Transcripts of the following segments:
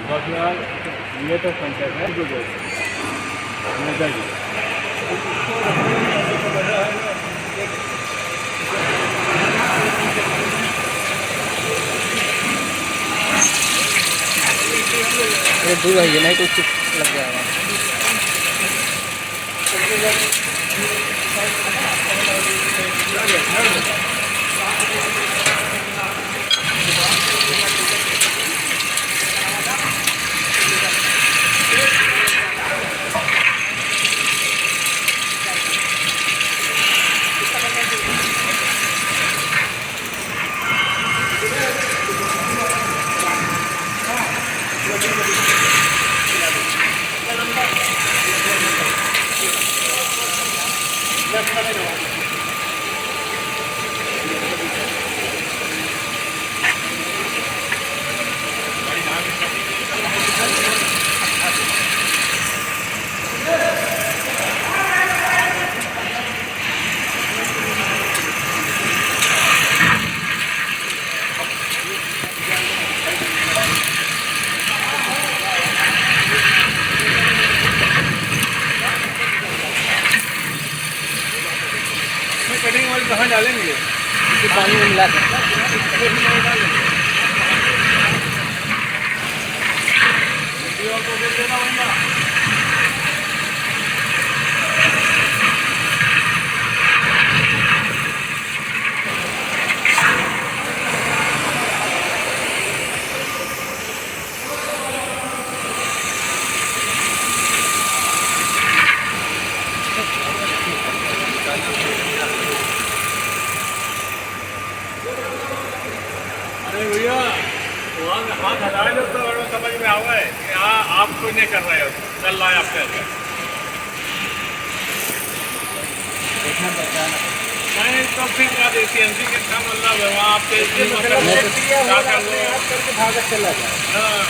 बस यार ये तो पंचायत है जो नेता जी ये दूर है, ये नहीं कुछ लग जाएगा। कटिंग ऑयल कहाँ डालेंगे? पानी में मिला के अरे भैया वहाँ हाथ हटाए जब तो समझ में आवा है कि हाँ आप कोई नहीं कर रहे हो, चल रहा है आपके अंदर। नहीं तो फिर क्या एमसी के काम मतलब है वहाँ आपके भागत चला जाए। हाँ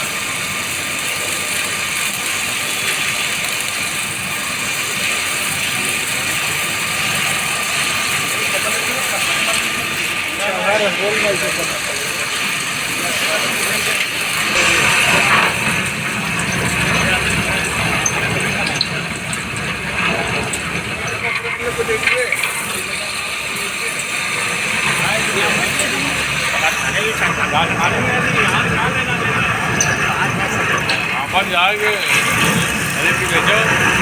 बोल नहीं सकता। जाएंगे अरे भेजो।